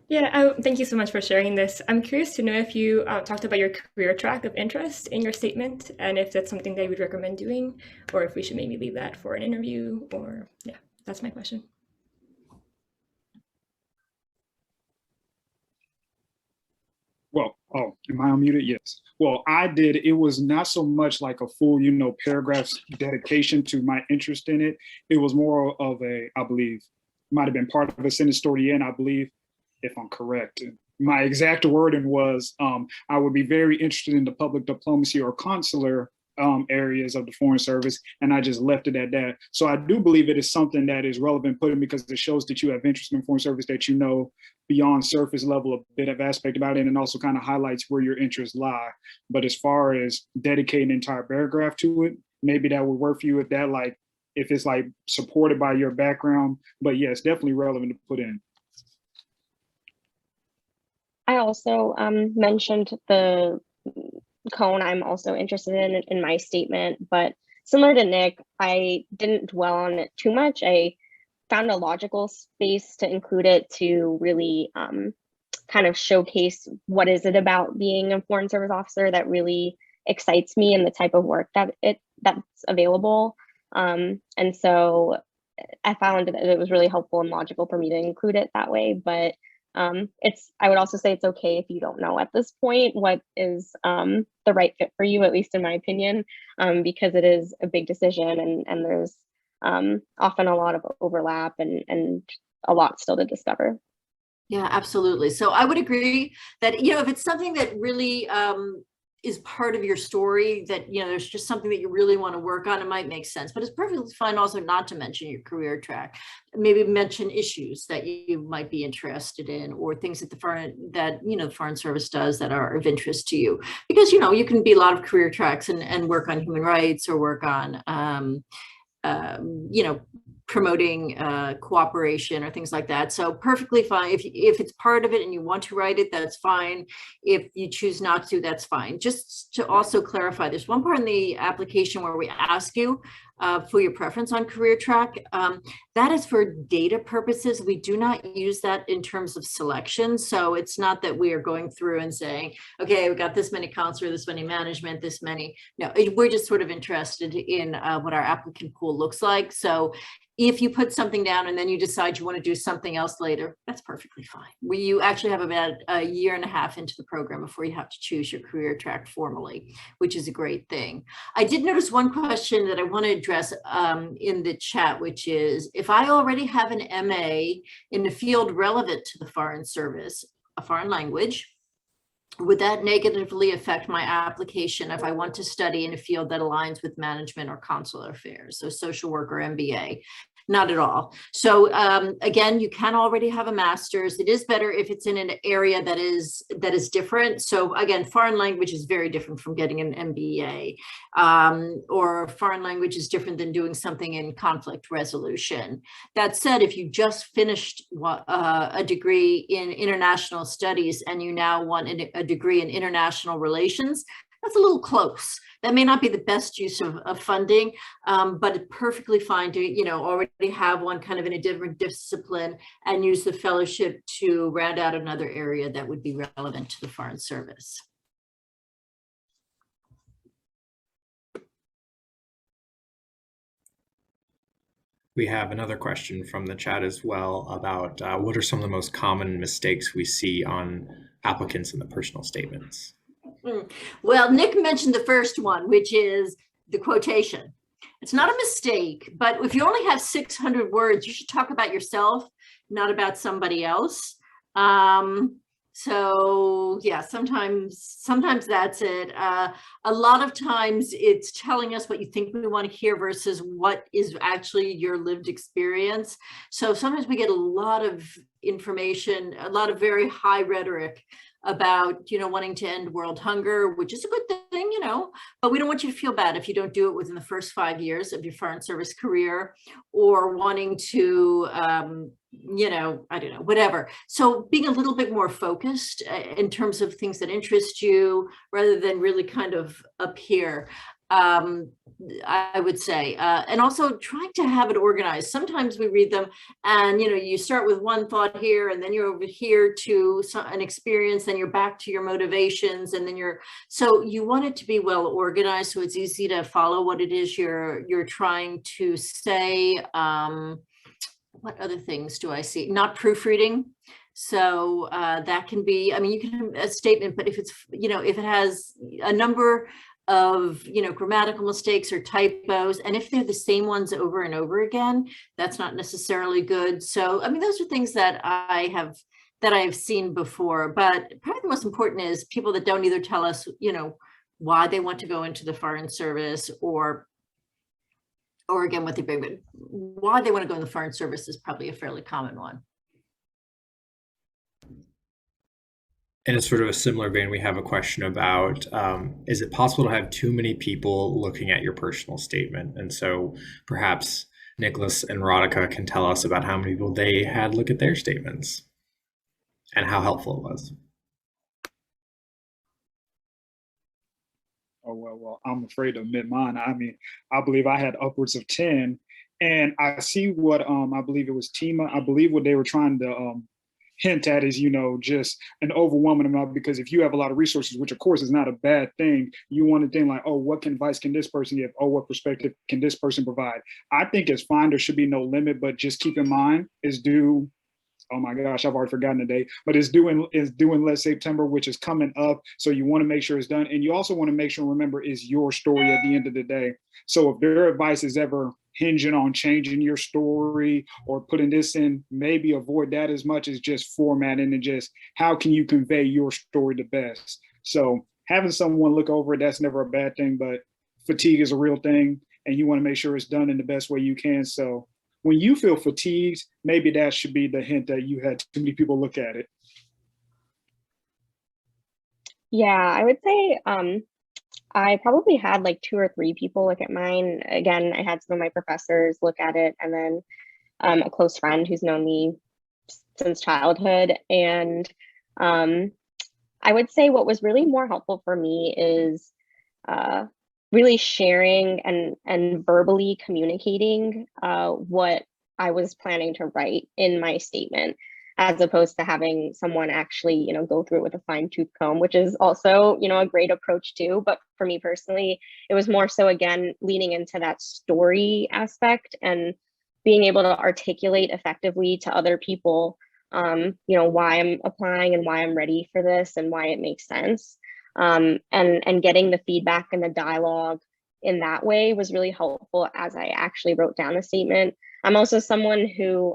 Yeah, thank you so much for sharing this. I'm curious to know if you talked about your career track of interest in your statement, and if that's something that you would recommend doing, or if we should maybe leave that for an interview, or yeah, that's my question. Well, oh, am I unmuted? Yes. Well, I did. It was not so much like a full, paragraphs dedication to my interest in it. It was more of I believe, might have been part of a sentence toward the end, I believe, if I'm correct. My exact wording was, I would be very interested in the public diplomacy or consular areas of the Foreign Service, and I just left it at that. So I do believe it is something that is relevant put in, because it shows that you have interest in Foreign Service, that beyond surface level a bit of aspect about it, and also kind of highlights where your interests lie. But as far as dedicating an entire paragraph to it, maybe that would work for you if it's supported by your background. But yeah, it's definitely relevant to put in. I also mentioned the cone I'm also interested in my statement, but similar to Nick, I didn't dwell on it too much. I found a logical space to include it to really kind of showcase what is it about being a foreign service officer that really excites me and the type of work that's available. And so I found that it was really helpful and logical for me to include it that way. But I would also say it's okay if you don't know at this point what is the right fit for you, at least in my opinion, because it is a big decision and there's often a lot of overlap and a lot still to discover. Yeah, absolutely. So I would agree that, if it's something that really is part of your story, that, there's just something that you really want to work on, it might make sense. But it's perfectly fine also not to mention your career track. Maybe mention issues that you might be interested in, or things that the Foreign Service does that are of interest to you. Because, you can be a lot of career tracks and work on human rights, or work on promoting cooperation or things like that. So perfectly fine. If it's part of it and you want to write it, that's fine. If you choose not to, that's fine. Just to also clarify, there's one part in the application where we ask you for your preference on career track. That is for data purposes. We do not use that in terms of selection. So it's not that we are going through and saying, okay, we got this many counselor, this many management, this many. No, we're just sort of interested in what our applicant pool looks like. So if you put something down and then you decide you want to do something else later, that's perfectly fine. You actually have about a year and a half into the program before you have to choose your career track formally, which is a great thing. I did notice one question that I want to address in the chat, which is, if I already have an MA in a field relevant to the Foreign Service, a foreign language, would that negatively affect my application if I want to study in a field that aligns with management or consular affairs, so social work or MBA? Not at all. So again, you can already have a master's. It is better if it's in an area that is different. So again, foreign language is very different from getting an MBA, or foreign language is different than doing something in conflict resolution. That said, if you just finished a degree in international studies and you now want a degree in international relations, that's a little close. That may not be the best use of funding, but it's perfectly fine to, already have one kind of in a different discipline and use the fellowship to round out another area that would be relevant to the Foreign Service. We have another question from the chat as well about what are some of the most common mistakes we see on applicants in the personal statements? Well, Nick mentioned the first one, which is the quotation. It's not a mistake, but if you only have 600 words, you should talk about yourself, not about somebody else. So yeah, sometimes that's it. A lot of times it's telling us what you think we want to hear versus what is actually your lived experience. So sometimes we get a lot of information, a lot of very high rhetoric about, wanting to end world hunger, which is a good thing, but we don't want you to feel bad if you don't do it within the first 5 years of your Foreign Service career, or wanting to, I don't know, whatever. So being a little bit more focused in terms of things that interest you, rather than really kind of up here. I would say, and also trying to have it organized. Sometimes we read them and, you start with one thought here and then you're over here to an experience, then you're back to your motivations, and then so you want it to be well organized so it's easy to follow what it is you're trying to say. What other things do I see? Not proofreading. So that can be, you can have a statement, but if it's, if it has a number of, grammatical mistakes or typos, and if they're the same ones over and over again, that's not necessarily good. So, those are things that I have seen before, but probably the most important is people that don't either tell us, why they want to go into the Foreign Service, or again, what they bring, but why they want to go in the Foreign Service is probably a fairly common one. In a sort of a similar vein, we have a question about, is it possible to have too many people looking at your personal statement? And so perhaps Nicholas and Radhika can tell us about how many people they had look at their statements and how helpful it was. Oh, well, I'm afraid to admit mine. I believe I had upwards of 10. And I see what, I believe it was Tima, I believe what they were trying to hint at is, just an overwhelming amount, because if you have a lot of resources, which of course is not a bad thing, you want to think like, oh, what advice can this person give? Oh, what perspective can this person provide? I think it's fine. There should be no limit, but just keep in mind is do oh my gosh, I've already forgotten the date, but it's due in let's September, which is coming up. So you want to make sure it's done. And you also want to make sure, remember, it's your story at the end of the day. So if their advice is ever hinging on changing your story or putting this in, maybe avoid that as much as just formatting and just how can you convey your story the best. So having someone look over it, that's never a bad thing, but fatigue is a real thing and you want to make sure it's done in the best way you can. So when you feel fatigued, maybe that should be the hint that you had too many people look at it. Yeah, I would say I probably had like 2 or 3 people look at mine. Again, I had some of my professors look at it, and then a close friend who's known me since childhood. And I would say what was really more helpful for me is really sharing and verbally communicating what I was planning to write in my statement, as opposed to having someone actually, you know, go through it with a fine-tooth comb, which is also, you know, a great approach too. But for me personally, it was more so, again, leaning into that story aspect and being able to articulate effectively to other people, you know, why I'm applying and why I'm ready for this and why it makes sense. And getting the feedback and the dialogue in that way was really helpful as I actually wrote down the statement. I'm also someone who,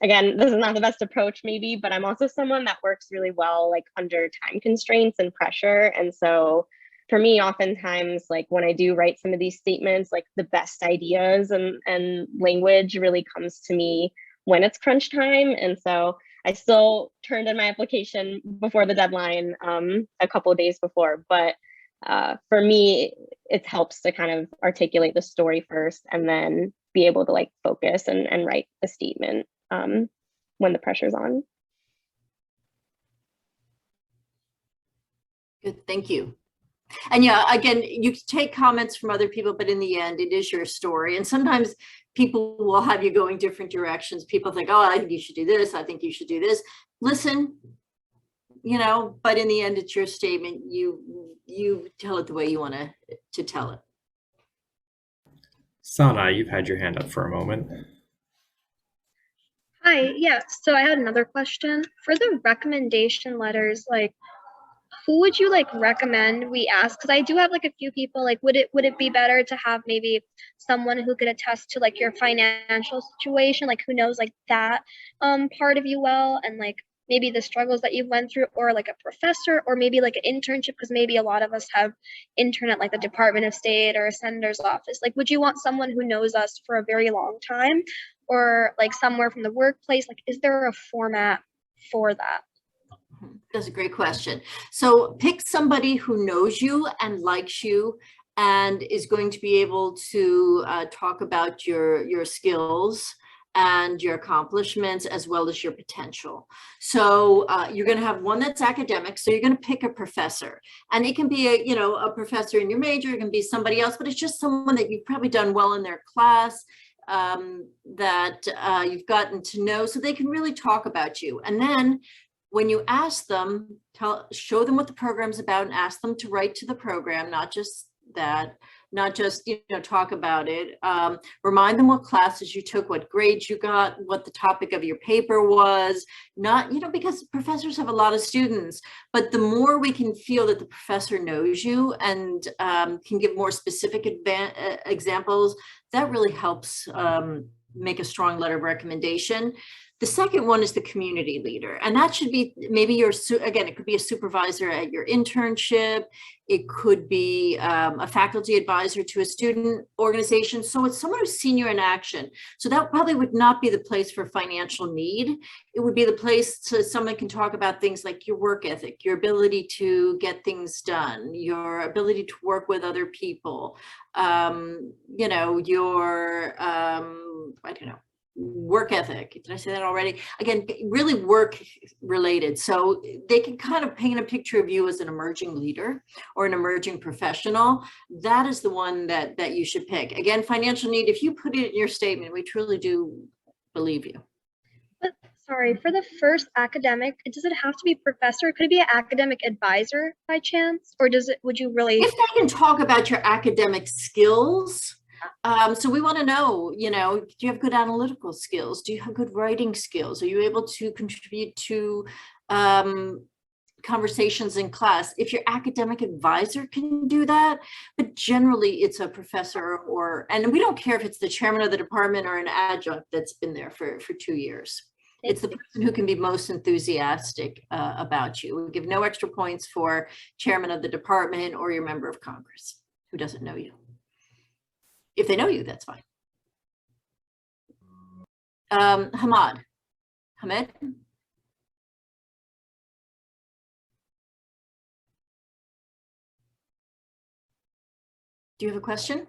again, this is not the best approach maybe, but I'm also someone that works really well like under time constraints and pressure. And so for me, oftentimes, like when I do write some of these statements, like the best ideas and language really comes to me when it's crunch time. And so I still turned in my application before the deadline a couple of days before, but for me, it helps to kind of articulate the story first and then be able to like focus and write the statement when the pressure's on. Good, thank you. And yeah, again, you take comments from other people, but in the end, it is your story. And sometimes people will have you going different directions. People think, oh, I think you should do this. I think you should do this. Listen, you know, but in the end, it's your statement. You tell it the way you want to tell it. Sana, you've had your hand up for a moment. Hi, yeah, so I had another question. For the recommendation letters, like, who would you like recommend we ask? Because I do have like a few people, like, would it be better to have maybe someone who could attest to like your financial situation, like who knows like that part of you well, and like maybe the struggles that you've went through, or like a professor, or maybe like an internship, because maybe a lot of us have intern at like the Department of State or a senator's office. Like, would you want someone who knows us for a very long time, or like somewhere from the workplace? Like, is there a format for that? That's a great question. So pick somebody who knows you and likes you and is going to be able to talk about your skills and your accomplishments as well as your potential. So you're going to have one that's academic. So you're going to pick a professor, and it can be a professor in your major. It can be somebody else, but it's just someone that you've probably done well in their class, that you've gotten to know, so they can really talk about you. And then when you ask them, show them what the program's about and ask them to write to the program, not just talk about it. Remind them what classes you took, what grades you got, what the topic of your paper was. Not, because professors have a lot of students, but the more we can feel that the professor knows you and can give more specific examples, that really helps make a strong letter of recommendation. The second one is the community leader, and that should be maybe it could be a supervisor at your internship. It could be a faculty advisor to a student organization. So it's someone who's seen you in action. So that probably would not be the place for financial need. It would be the place someone can talk about things like your work ethic, your ability to get things done, your ability to work with other people, work ethic. Did I say that already? Again, really work related. So they can kind of paint a picture of you as an emerging leader or an emerging professional. That is the one that you should pick. Again, financial need, if you put it in your statement, we truly do believe you. But sorry, for the first academic, does it have to be professor? Could it be an academic advisor by chance? Or would you really? If they can talk about your academic skills, So we want to know, do you have good analytical skills? Do you have good writing skills? Are you able to contribute to conversations in class? If your academic advisor can do that, but generally it's a professor and we don't care if it's the chairman of the department or an adjunct that's been there for 2 years. It's the person who can be most enthusiastic about you. We give no extra points for chairman of the department or your member of Congress who doesn't know you. If they know you, that's fine. Hamed? Do you have a question?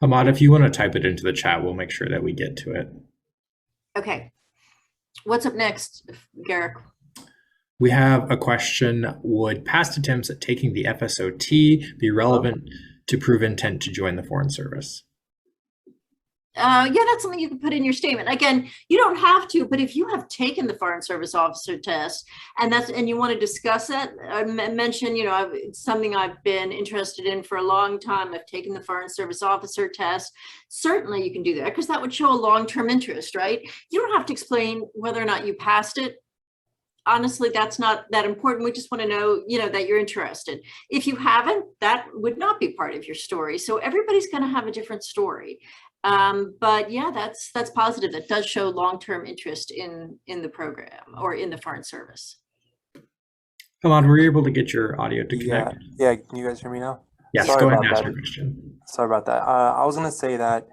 Hamad, if you want to type it into the chat, we'll make sure that we get to it. Okay. What's up next, Garrick? We have a question. Would past attempts at taking the FSOT be relevant to prove intent to join the Foreign Service? Yeah, that's something you can put in your statement. Again, you don't have to, but if you have taken the Foreign Service Officer test and you want to discuss that, mention, it's something I've been interested in for a long time. I've taken the Foreign Service Officer test. Certainly you can do that because that would show a long-term interest, right? You don't have to explain whether or not you passed it. Honestly, that's not that important. We just want to know, that you're interested. If you haven't, that would not be part of your story. So everybody's going to have a different story. But yeah, that's positive. That does show long-term interest in the program or in the Foreign Service. Hamad, were you able to get your audio to connect? Yeah. Can you guys hear me now? Yes, Sorry go ahead about and ask that. your question. Sorry about that. I was going to say that,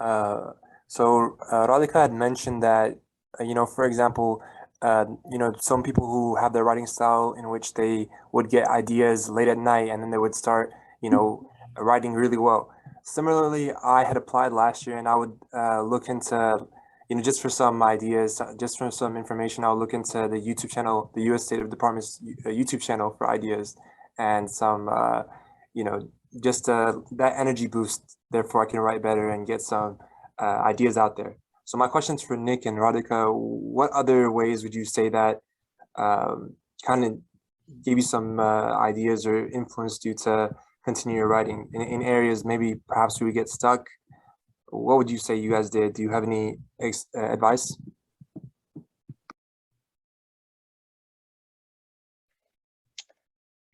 Radhika had mentioned that, for example, some people who have their writing style in which they would get ideas late at night and then they would start, writing really well. Similarly, I had applied last year and I would look into, just for some ideas, just for some information, I'll look into the YouTube channel, the U.S. State of Department's YouTube channel for ideas and some, just that energy boost. Therefore, I can write better and get some ideas out there. So my question's for Nick and Radhika. What other ways would you say that kind of gave you some ideas or influenced you to continue your writing in areas maybe perhaps we get stuck? What would you say you guys did? Do you have any advice?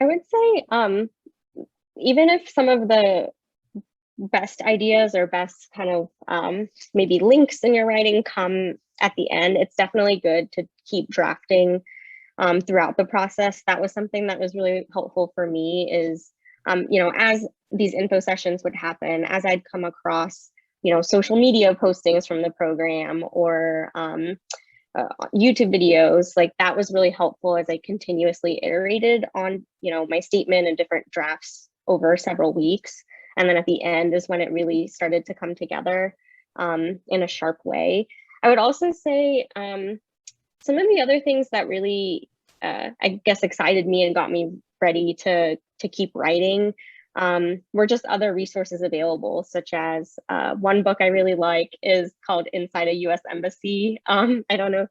I would say even if some of the best ideas or best kind of maybe links in your writing come at the end, it's definitely good to keep drafting throughout the process. That was something that was really helpful for me is, as these info sessions would happen, as I'd come across, social media postings from the program or YouTube videos, like that was really helpful as I continuously iterated on, my statement and different drafts over several weeks. And then at the end is when it really started to come together in a sharp way. I would also say some of the other things that really, I guess, excited me and got me ready to keep writing were just other resources available, such as one book I really like is called Inside a U.S. Embassy. I don't know if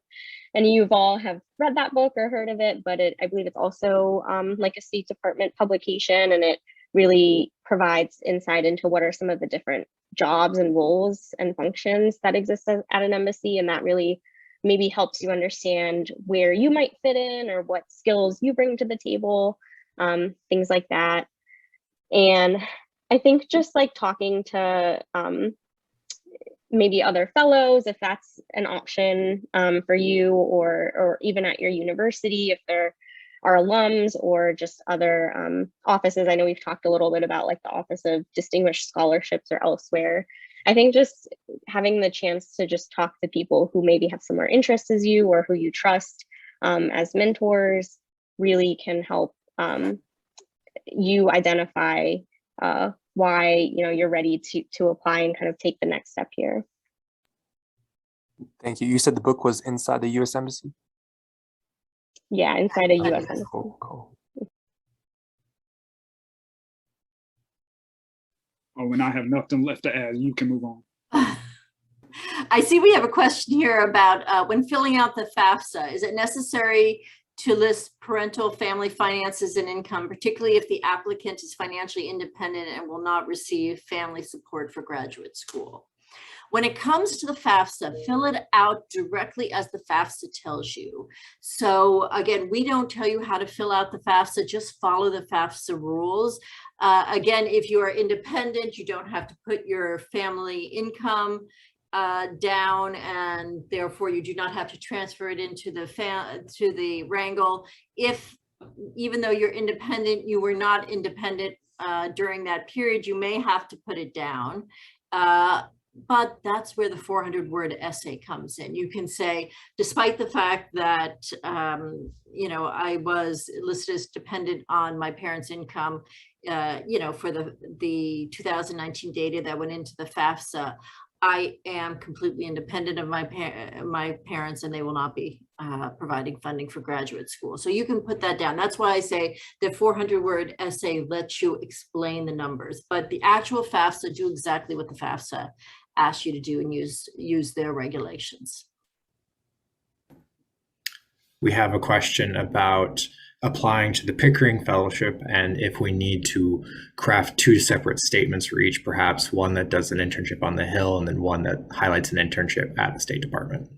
any of you all have read that book or heard of it, but I believe it's also like a State Department publication, and it really provides insight into what are some of the different jobs and roles and functions that exist at an embassy. And that really maybe helps you understand where you might fit in or what skills you bring to the table, things like that. And I think just like talking to maybe other fellows, if that's an option for you, or even at your university, if there are alums or just other offices. I know we've talked a little bit about like the Office of Distinguished Scholarships or elsewhere. I think just having the chance to just talk to people who maybe have similar interests as you or who you trust as mentors really can help you identify why you're ready to apply and kind of take the next step here. Thank you. You said the book was Inside the U.S. Embassy? Yeah, Inside a U.S. Embassy. Cool. Oh, and I have nothing left to add. You can move on. I see we have a question here about when filling out the FAFSA, is it necessary to list parental family finances and income, particularly if the applicant is financially independent and will not receive family support for graduate school? When it comes to the FAFSA, fill it out directly as the FAFSA tells you. So again, we don't tell you how to fill out the FAFSA, just follow the FAFSA rules. Again, if you are independent, you don't have to put your family income down, and therefore you do not have to transfer it into the wrangle. If, even though you're independent, you were not independent during that period, you may have to put it down. But that's where the 400-word essay comes in. You can say, despite the fact that, I was listed as dependent on my parents' income, for the 2019 data that went into the FAFSA, I am completely independent of my parents, and they will not be providing funding for graduate school. So you can put that down. That's why I say the 400-word essay lets you explain the numbers, but the actual FAFSA, do exactly what the FAFSA asks you to do and use their regulations. We have a question about applying to the Pickering Fellowship and if we need to craft two separate statements for each, perhaps one that does an internship on the Hill and then one that highlights an internship at the State Department.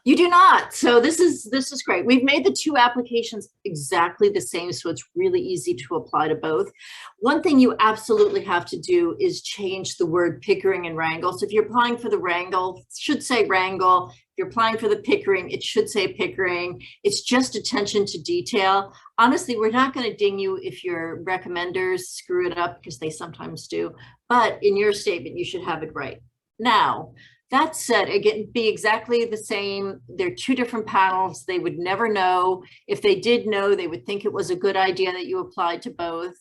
You do not. So this is great. We've made the two applications exactly the same, so it's really easy to apply to both. One thing you absolutely have to do is change the word Pickering and Wrangle. So if you're applying for the Wrangle, it should say Wrangle. If you're applying for the Pickering, it should say Pickering. It's just attention to detail. Honestly, we're not going to ding you if your recommenders screw it up, because they sometimes do. But in your statement, you should have it right. Now, that said, again, be exactly the same. They're two different panels. They would never know. If they did know, they would think it was a good idea that you applied to both.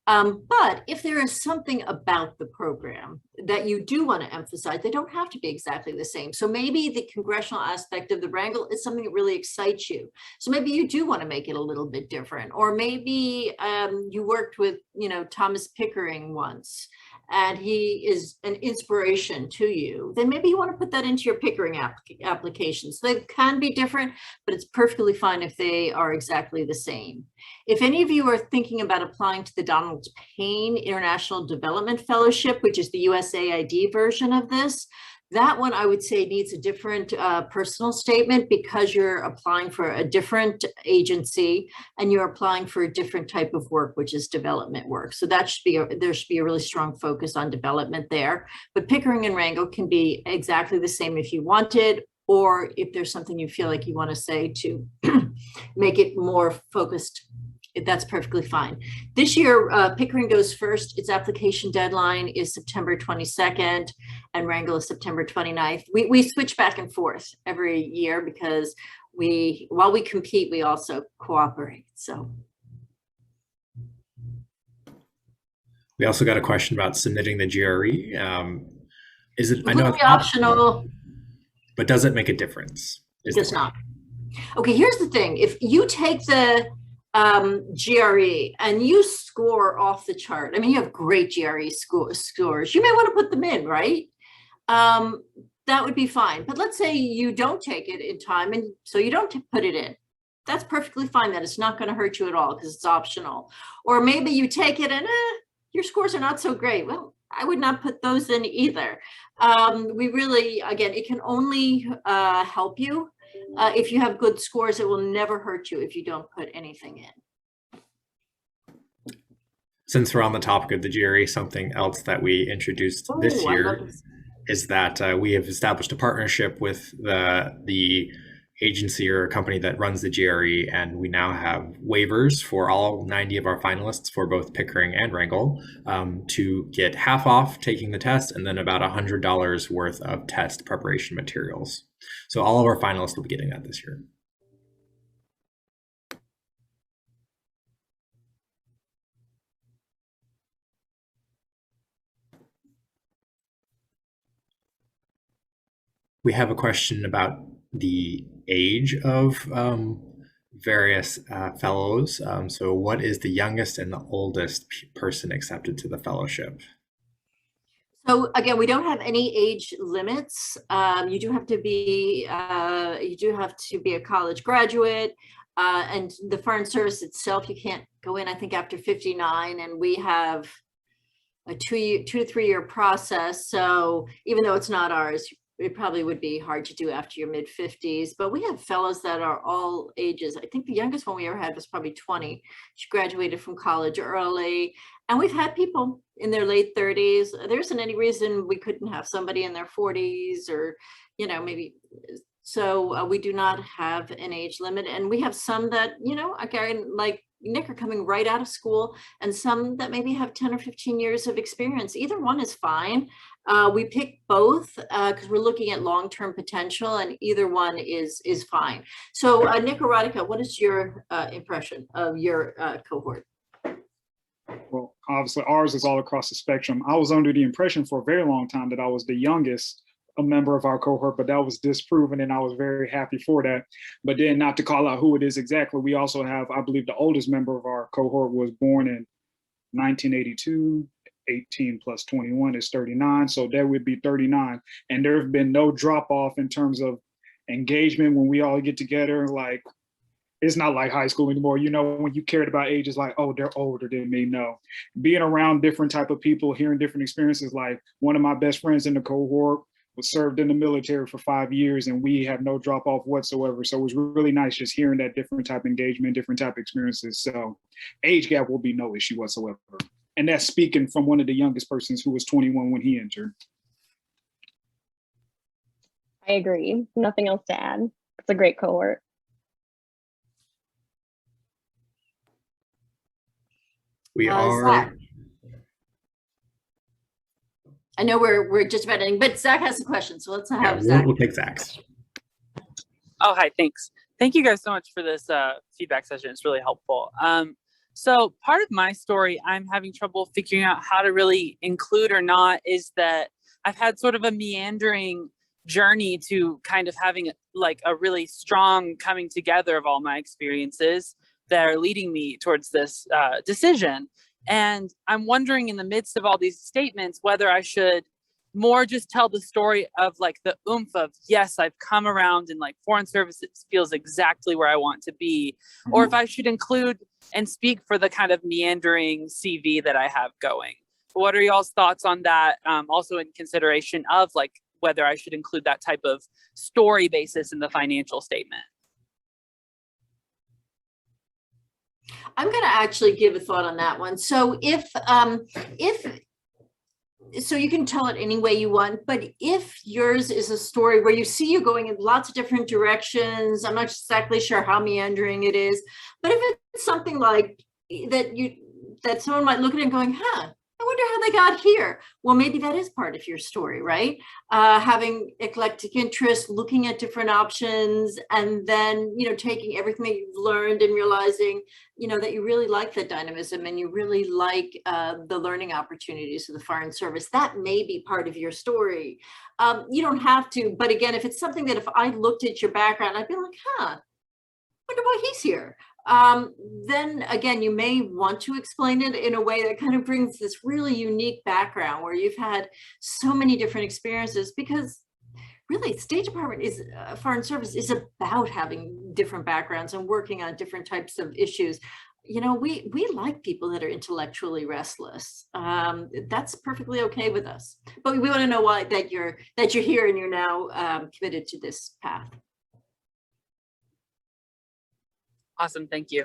But if there is something about the program that you do want to emphasize, they don't have to be exactly the same. So maybe the congressional aspect of the Wrangle is something that really excites you. So maybe you do want to make it a little bit different. Or maybe you worked with, Thomas Pickering once, and he is an inspiration to you, then maybe you want to put that into your Pickering applications. They can be different, but it's perfectly fine if they are exactly the same. If any of you are thinking about applying to the Donald Payne International Development Fellowship, which is the USAID version of this, that one I would say needs a different personal statement, because you're applying for a different agency and you're applying for a different type of work, which is development work. So that should be there should be a really strong focus on development there. But Pickering and Wrangle can be exactly the same if you wanted, or if there's something you feel like you want to say to make it more focused. That's perfectly fine. This year, Pickering goes first. Its application deadline is September 22nd, and Wrangle is September 29th. We switch back and forth every year because while we compete, we also cooperate. So. We also got a question about submitting the GRE. Is it? I know it's optional, but does it make a difference? It's not. Okay, here's the thing. If you take the GRE and you score off the chart, I mean, you have great GRE scores, you may want to put them in, right? That would be fine. But let's say you don't take it in time, and so you don't put it in. That's perfectly fine. That it's not going to hurt you at all because it's optional. Or maybe you take it and your scores are not so great. Well, I would not put those in either. We really, again, it can only help you. If you have good scores, it will never hurt you if you don't put anything in. Since we're on the topic of the GRE, something else that we introduced this year is that we have established a partnership with the agency or company that runs the GRE, and we now have waivers for all 90 of our finalists for both Pickering and Wrangle to get half off taking the test, and then about $100 worth of test preparation materials. So all of our finalists will be getting that this year. We have a question about the age of various fellows. So what is the youngest and the oldest person accepted to the fellowship? So again, we don't have any age limits. You do have to be a college graduate, and the Foreign Service itself, you can't go in, I think, after 59, and we have a 2 to 3 year process. So even though it's not ours, it probably would be hard to do after your mid 50s, but we have fellows that are all ages. I think the youngest one we ever had was probably 20. She graduated from college early, and we've had people in their late 30s. There isn't any reason we couldn't have somebody in their 40s or, maybe. So we do not have an age limit, and we have some that, again, like Nick, are coming right out of school, and some that maybe have 10 or 15 years of experience. Either one is fine. We pick both because we're looking at long-term potential, and either one is fine. So Nick or Radhika, what is your impression of your cohort? Well, obviously ours is all across the spectrum. I was under the impression for a very long time that I was the youngest a member of our cohort, but that was disproven, and I was very happy for that. But then, not to call out who it is exactly, we also have, I believe the oldest member of our cohort was born in 1982. 18 plus 21 is 39, so that would be 39. And there have been no drop off in terms of engagement when we all get together. Like, it's not like high school anymore. When you cared about ages, like, oh, they're older than me. No, being around different type of people, hearing different experiences. Like, one of my best friends in the cohort was served in the military for 5 years, and we have no drop off whatsoever. So it was really nice just hearing that different type of engagement, different type of experiences. So age gap will be no issue whatsoever. And that's speaking from one of the youngest persons who was 21 when he entered. I agree. Nothing else to add. It's a great cohort. We are. Zach. I know we're just about ending, but Zach has a question, so let's have Zach. We'll take Zach's. Oh, hi, thanks. Thank you guys so much for this feedback session. It's really helpful. So part of my story, I'm having trouble figuring out how to really include or not, is that I've had sort of a meandering journey to kind of having like a really strong coming together of all my experiences that are leading me towards this decision. And I'm wondering, in the midst of all these statements, whether I should more just tell the story of like the oomph of, yes, I've come around, and like Foreign Services feels exactly where I want to be, or if I should include and speak for the kind of meandering CV that I have going. What are y'all's thoughts on that? Also in consideration of like whether I should include that type of story basis in the financial statement. I'm going to actually give a thought on that one. So so you can tell it any way you want, but if yours is a story where you see you going in lots of different directions, I'm not exactly sure how meandering it is, but if it's something like that someone might look at it and going, I wonder how they got here. Well, maybe that is part of your story, right? Having eclectic interests, looking at different options, and then, taking everything that you've learned and realizing, that you really like the dynamism and you really like the learning opportunities of the Foreign Service. That may be part of your story. You don't have to, but again, if it's something that if I looked at your background, I'd be like, wonder why he's here. Then again, you may want to explain it in a way that kind of brings this really unique background where you've had so many different experiences, because really State Department is Foreign Service is about having different backgrounds and working on different types of issues. We like people that are intellectually restless. That's perfectly okay with us, but we want to know why that you're here and you're now committed to this path. Awesome, thank you.